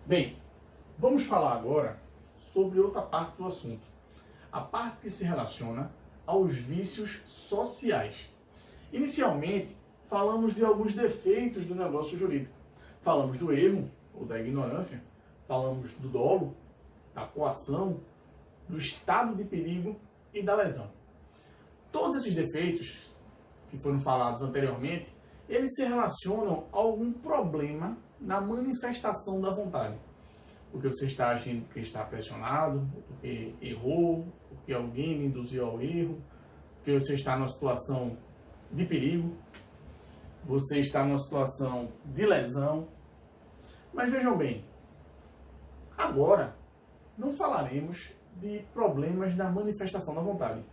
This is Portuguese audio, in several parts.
Bem, vamos falar agora sobre outra parte do assunto. A parte que se relaciona aos vícios sociais. Inicialmente, falamos de alguns defeitos do negócio jurídico. Falamos do erro ou da ignorância, falamos do dolo, da coação, do estado de perigo e da lesão. Todos esses defeitos que foram falados anteriormente, eles se relacionam a algum problema na manifestação da vontade. Porque você está agindo porque está pressionado, porque errou, porque alguém lhe induziu ao erro, porque você está numa situação de perigo, você está numa situação de lesão. Mas vejam bem, agora não falaremos de problemas na manifestação da vontade.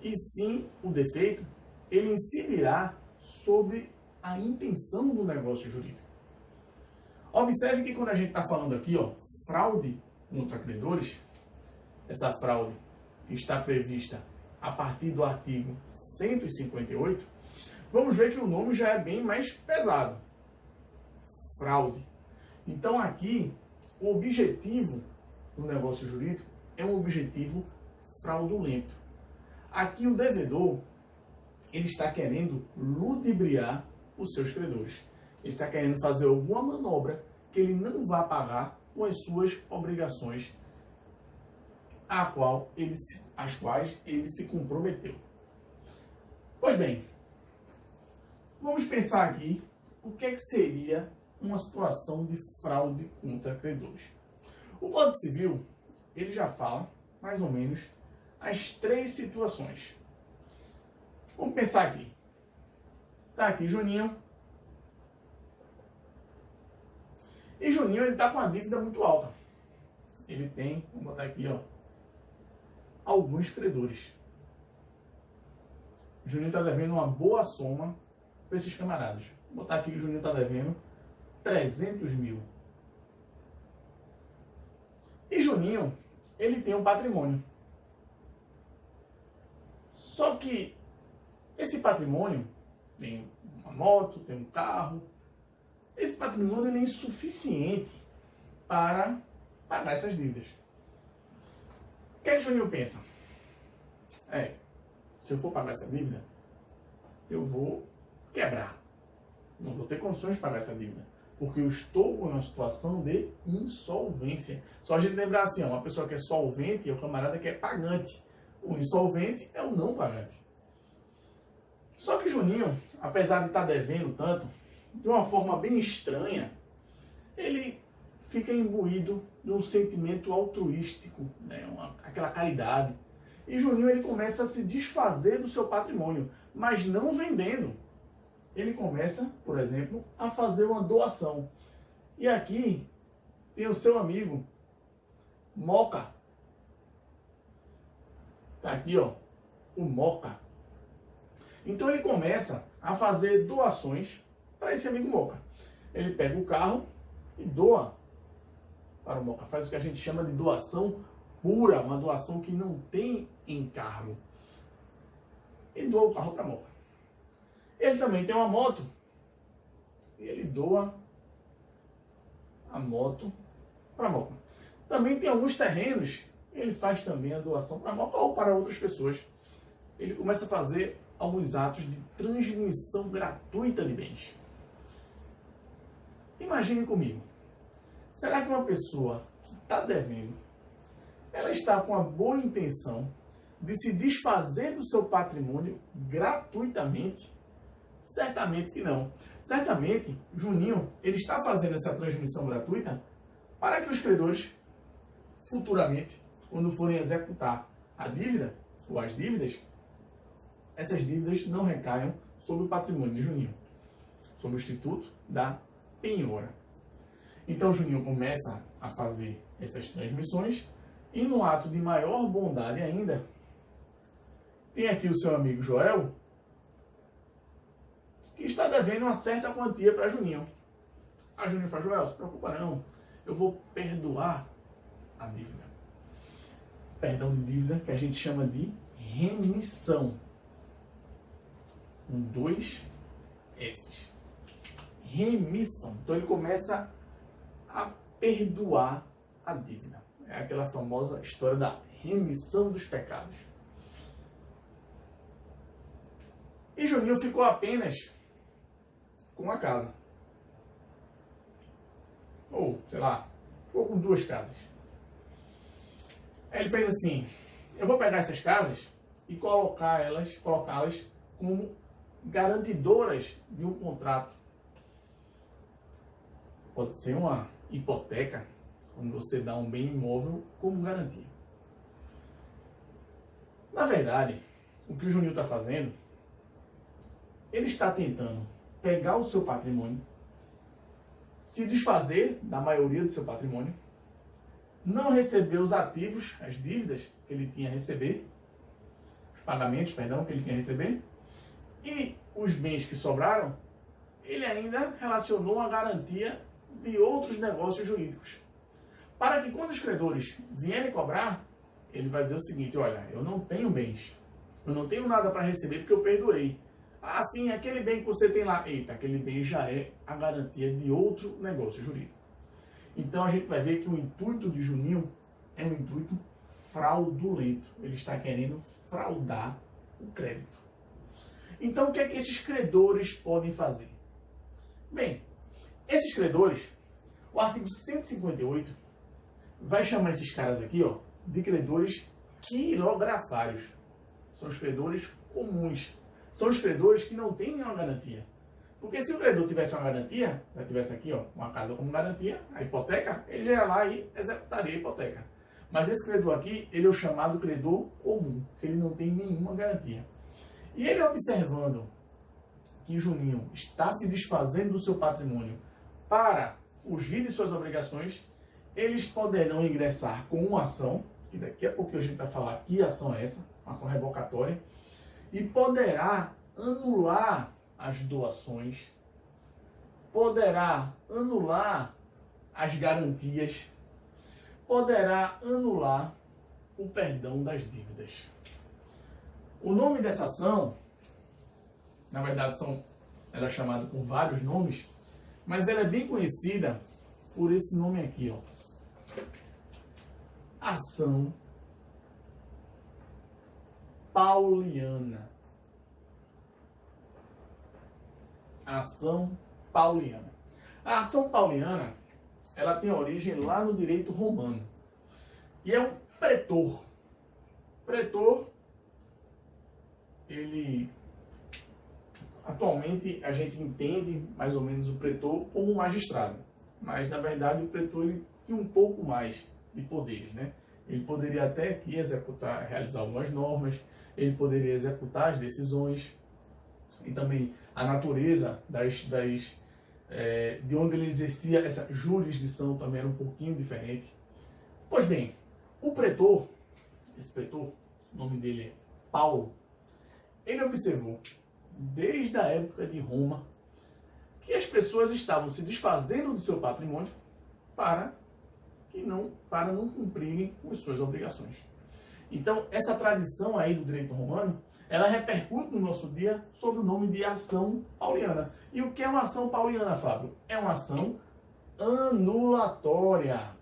E sim, o defeito, ele incidirá sobre a intenção do negócio jurídico. Observe que quando a gente está falando aqui, fraude contra credores, essa fraude que está prevista a partir do artigo 158, vamos ver que o nome já é bem mais pesado. Fraude. Então aqui, o objetivo do negócio jurídico é um objetivo fraudulento. Aqui o devedor, ele está querendo ludibriar os seus credores. Ele está querendo fazer alguma manobra que ele não vai pagar com as suas obrigações às quais ele se comprometeu. Pois bem, vamos pensar aqui o que seria uma situação de fraude contra credores. O Código Civil, ele já fala, mais ou menos, as três situações. Vamos pensar aqui. Está aqui Juninho. E Juninho, ele está com uma dívida muito alta. Ele tem, vamos botar aqui, alguns credores. Juninho está devendo uma boa soma para esses camaradas. Vou botar aqui que o Juninho está devendo 300 mil. E Juninho, ele tem um patrimônio. Só que esse patrimônio, tem uma moto, tem um carro, esse patrimônio ele é insuficiente para pagar essas dívidas. O que é que o Juninho pensa? Se eu for pagar essa dívida, eu vou quebrar. Não vou ter condições de pagar essa dívida. Porque eu estou em uma situação de insolvência. Só a gente lembrar assim, uma pessoa que é solvente é o camarada que é pagante. O insolvente é o não pagante. Só que Juninho, apesar de estar devendo tanto, de uma forma bem estranha, ele fica imbuído de um sentimento altruístico, aquela caridade. E Juninho, ele começa a se desfazer do seu patrimônio, mas não vendendo. Ele começa, por exemplo, a fazer uma doação. E aqui tem o seu amigo Moca. Está aqui, o Moca. Então ele começa a fazer doações para esse amigo Moca. Ele pega o carro e doa para o Moca. Faz o que a gente chama de doação pura, uma doação que não tem encargo. E doa o carro para Moca. Ele também tem uma moto e ele doa a moto para Moca. Também tem alguns terrenos, ele faz também a doação para Moca ou para outras pessoas. Ele começa a fazer alguns atos de transmissão gratuita de bens. Imaginem comigo, será que uma pessoa que está devendo, ela está com a boa intenção de se desfazer do seu patrimônio gratuitamente? Certamente que não. Certamente, Juninho, ele está fazendo essa transmissão gratuita para que os credores, futuramente, quando forem executar a dívida ou as dívidas, essas dívidas não recaiam sobre o patrimônio de Juninho, sobre o instituto da penhora. Então, Juninho começa a fazer essas transmissões e, no ato de maior bondade ainda, tem aqui o seu amigo Joel, que está devendo uma certa quantia para Juninho. A Juninho fala: Joel, não se preocupa não, eu vou perdoar a dívida. Perdão de dívida que a gente chama de remissão. Com 2 S's. Remissão. Então ele começa a perdoar a dívida. É aquela famosa história da remissão dos pecados. E Juninho ficou apenas com a casa. Ou, sei lá, ficou com 2 casas. Aí ele fez assim, eu vou pegar essas casas e colocá-las como garantidoras de um contrato. Pode ser uma hipoteca, quando você dá um bem imóvel como garantia. Na verdade, o que o Juninho está fazendo, ele está tentando pegar o seu patrimônio, se desfazer da maioria do seu patrimônio, não receber os ativos, as dívidas que ele tinha a receber, os pagamentos, perdão, que ele tinha a receber, e os bens que sobraram, ele ainda relacionou a garantia de outros negócios jurídicos. Para que quando os credores vierem cobrar, ele vai dizer o seguinte, olha, eu não tenho bens, eu não tenho nada para receber porque eu perdoei. Ah, sim, aquele bem que você tem lá, eita, aquele bem já é a garantia de outro negócio jurídico. Então a gente vai ver que o intuito de Juninho é um intuito fraudulento. Ele está querendo fraudar o crédito. Então o que é que esses credores podem fazer? Bem, esses credores, o artigo 158 vai chamar esses caras aqui, ó, de credores quirografários. São os credores comuns. São os credores que não têm nenhuma garantia. Porque se o credor tivesse uma garantia, já tivesse aqui, ó, uma casa como garantia, a hipoteca, ele já ia lá e executaria a hipoteca. Mas esse credor aqui, ele é o chamado credor comum, que ele não tem nenhuma garantia. E ele observando que Juninho está se desfazendo do seu patrimônio para fugir de suas obrigações, eles poderão ingressar com uma ação, e daqui a pouco a gente vai falar que ação é essa, uma ação revocatória, e poderá anular as doações, poderá anular as garantias, poderá anular o perdão das dívidas. O nome dessa ação, na verdade, ela é chamada por vários nomes, mas ela é bem conhecida por esse nome aqui, ó. Ação pauliana. Ação pauliana. A ação pauliana, ela tem origem lá no direito romano. E é um pretor. Pretor, ele... Atualmente a gente entende mais ou menos o pretor como um magistrado. Mas na verdade o pretor ele tinha um pouco mais de poderes, né? Ele poderia até aqui executar, realizar algumas normas, ele poderia executar as decisões, e também a natureza de onde ele exercia essa jurisdição também era um pouquinho diferente. Pois bem, o pretor, esse pretor, o nome dele é Paulo, ele observou, desde a época de Roma, que as pessoas estavam se desfazendo do seu patrimônio para não cumprirem com as suas obrigações. Então, essa tradição aí do direito romano, ela repercute no nosso dia sob o nome de ação pauliana. E o que é uma ação pauliana, Fábio? É uma ação anulatória.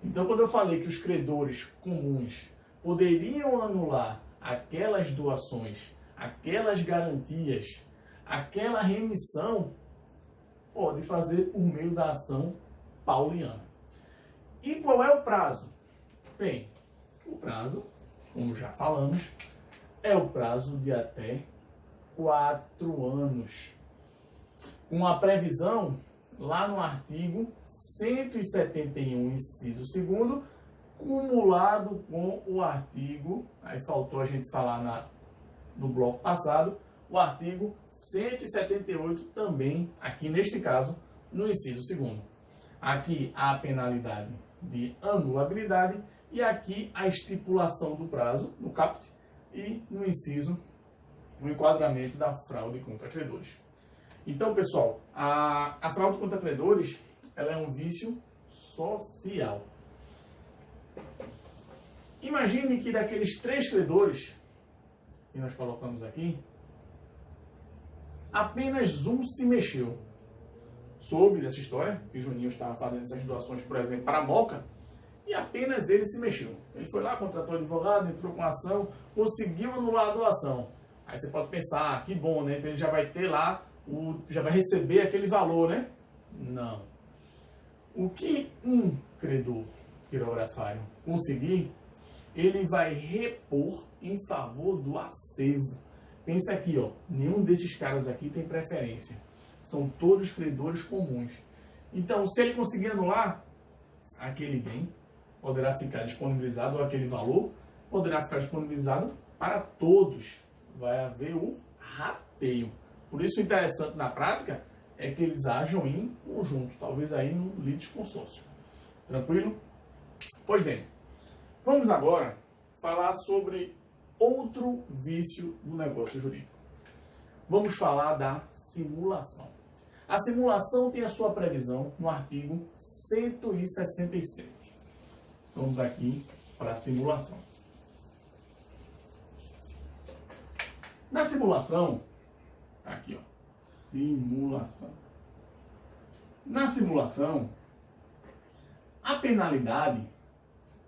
Então, quando eu falei que os credores comuns poderiam anular aquelas doações, aquelas garantias, aquela remissão, pode fazer por meio da ação pauliana. E qual é o prazo? Bem, o prazo, como já falamos, é o prazo de até 4 anos. Com a previsão lá no artigo 171, inciso 2º, cumulado com o artigo, aí faltou a gente falar no bloco passado, o artigo 178 também, aqui neste caso, no inciso 2º. Aqui a penalidade de anulabilidade e aqui a estipulação do prazo no caput e no inciso o enquadramento da fraude contra credores. Então, pessoal, a fraude contra credores, ela é um vício social. Imagine que daqueles 3 credores que nós colocamos aqui, apenas um se mexeu. soube dessa história, que o Juninho estava fazendo essas doações, por exemplo, para a Moca, e apenas ele se mexeu. Ele foi lá, contratou advogado, entrou com a ação, conseguiu anular a doação. Aí você pode pensar, que bom, né? Então ele já vai ter lá, já vai receber aquele valor, né? Não. O que um credor quirografário conseguir, ele vai repor em favor do acervo. Pensa aqui, ó, nenhum desses caras aqui tem preferência. São todos credores comuns. Então, se ele conseguir anular, aquele bem poderá ficar disponibilizado, ou aquele valor poderá ficar disponibilizado para todos. Vai haver o rateio. Por isso, o interessante na prática é que eles ajam em conjunto, talvez aí num litisconsórcio. Tranquilo? Pois bem, vamos agora falar sobre outro vício do negócio jurídico. Vamos falar da simulação. A simulação tem a sua previsão no artigo 167. Vamos aqui para a simulação. Na simulação, aqui ó, simulação. Na simulação, a penalidade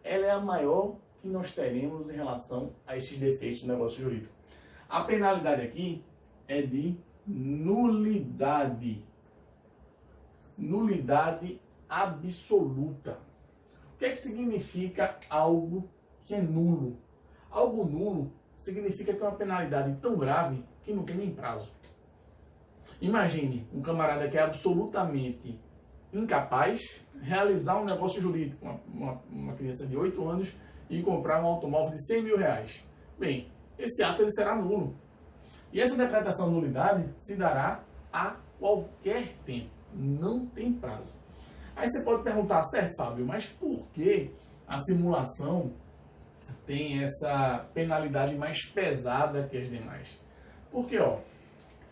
ela é a maior que nós teremos em relação a estes defeitos do negócio jurídico. A penalidade aqui é de nulidade. Nulidade absoluta. O que é que significa algo que é nulo? Algo nulo significa que é uma penalidade tão grave que não tem nem prazo. Imagine um camarada que é absolutamente incapaz de realizar um negócio jurídico, uma criança de 8 anos e comprar um automóvel de 100 mil reais. Bem, esse ato ele será nulo. E essa decretação de nulidade se dará a qualquer tempo, não tem prazo. Aí você pode perguntar, certo, Fábio, mas por que a simulação tem essa penalidade mais pesada que as demais? Porque, ó,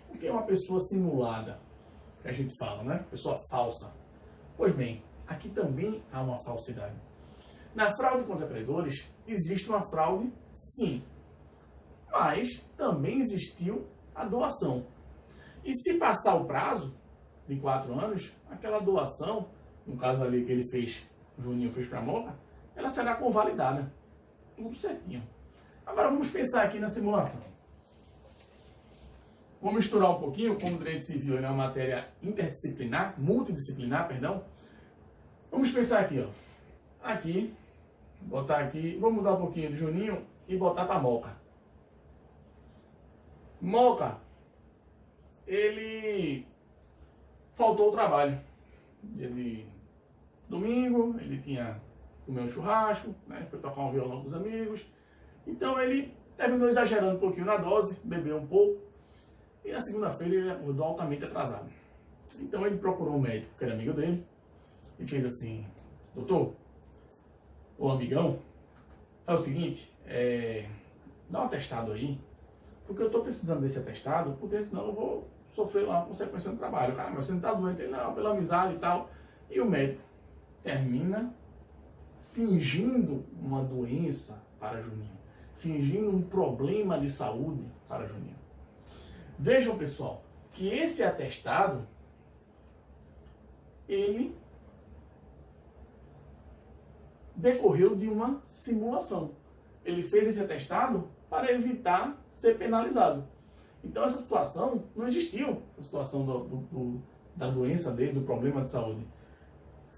o que é uma pessoa simulada, que a gente fala, né? Pessoa falsa. Pois bem, aqui também há uma falsidade. Na fraude contra credores, existe uma fraude, sim. Mas também existiu a doação. E se passar o prazo de 4 anos, aquela doação, no caso ali que ele fez, o Juninho fez para a Moca, ela será convalidada. Tudo certinho. Agora vamos pensar aqui na simulação. Vamos misturar um pouquinho, como o direito civil é uma matéria interdisciplinar, multidisciplinar, perdão. Vamos pensar aqui, ó. Aqui, botar aqui, vamos mudar um pouquinho de Juninho e botar para Moca. Moca, ele faltou o trabalho. Dia de domingo, ele tinha comido um churrasco, né? Foi tocar um violão com os amigos. Então ele terminou exagerando um pouquinho na dose, bebeu um pouco. E na segunda-feira ele acordou altamente atrasado. Então ele procurou um médico, que era amigo dele, e fez assim: doutor, ô amigão, faz o seguinte, dá um atestado aí, porque eu estou precisando desse atestado, porque senão eu vou sofrer lá uma consequência no trabalho. Cara, mas você não está doente? Ele, não, pela amizade e tal. E o médico termina fingindo uma doença para Juninho, fingindo um problema de saúde para Juninho. Vejam, pessoal, que esse atestado, ele decorreu de uma simulação. Ele fez esse atestado para evitar ser penalizado. Então essa situação não existiu, a situação da doença dele, do problema de saúde.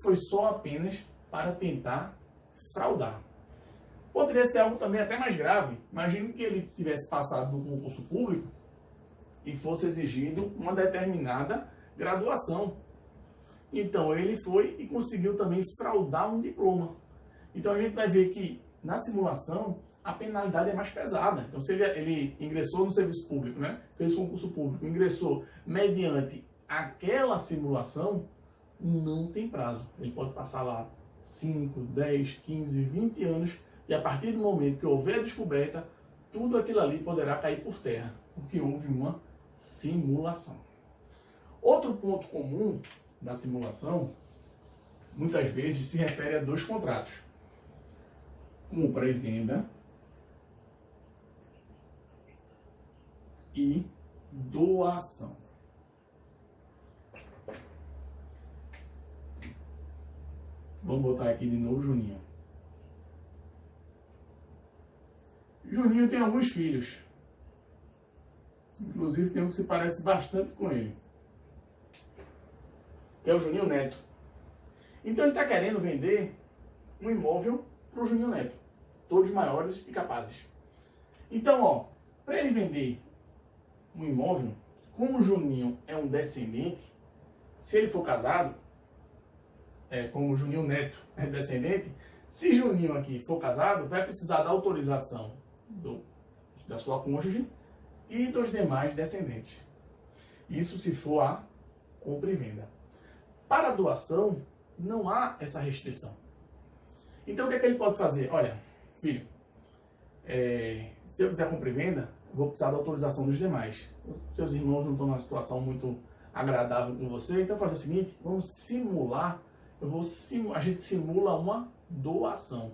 Foi só apenas para tentar fraudar. Poderia ser algo também até mais grave. Imagine que ele tivesse passado no concurso público e fosse exigido uma determinada graduação. Então ele foi e conseguiu também fraudar um diploma. Então a gente vai ver que na simulação a penalidade é mais pesada. Então se ele ingressou no serviço público, né? Fez concurso público, ingressou mediante aquela simulação, não tem prazo. Ele pode passar lá 5, 10, 15, 20 anos e a partir do momento que houver a descoberta, tudo aquilo ali poderá cair por terra, porque houve uma simulação. Outro ponto comum da simulação, muitas vezes se refere a 2 contratos. Compra e venda e doação. Vamos botar aqui de novo Juninho. Juninho tem alguns filhos. Inclusive tem um que se parece bastante com ele. Que é o Juninho Neto. Então ele está querendo vender um imóvel para o Juninho Neto. Todos maiores e capazes. Então, ó, para ele vender um imóvel, como o Juninho é um descendente, se ele for casado, como o Juninho Neto é descendente, se Juninho aqui for casado, vai precisar da autorização da sua cônjuge e dos demais descendentes. Isso se for a compra e venda. Para a doação, não há essa restrição. Então, o que é que ele pode fazer? Olha, filho, se eu quiser compra e venda, vou precisar da autorização dos demais. Os seus irmãos não estão numa situação muito agradável com você, então fazer o seguinte, vamos simular, a gente simula uma doação.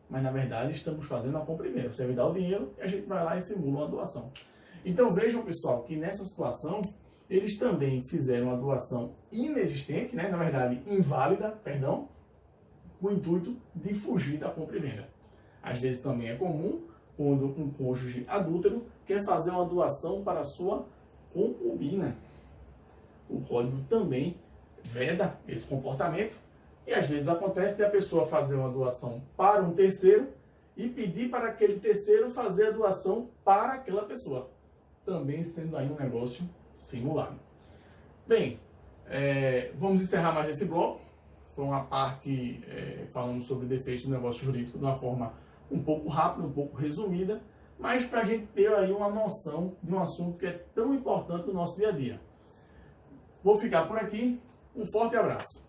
Mas na verdade estamos fazendo a compra e venda. Você me dá o dinheiro e a gente vai lá e simula uma doação. Então vejam, pessoal, que nessa situação eles também fizeram uma doação inexistente, né? Na verdade inválida, perdão, com o intuito de fugir da compra e venda. Às vezes também é comum quando um cônjuge adúltero quer fazer uma doação para a sua concubina. O código também veda esse comportamento e às vezes acontece de a pessoa fazer uma doação para um terceiro e pedir para aquele terceiro fazer a doação para aquela pessoa, também sendo aí um negócio simulado. Bem, vamos encerrar mais esse bloco. Foi uma parte falando sobre defeitos do negócio jurídico de uma forma um pouco rápida, um pouco resumida, mas para a gente ter aí uma noção de um assunto que é tão importante no nosso dia a dia. Vou ficar por aqui. Um forte abraço.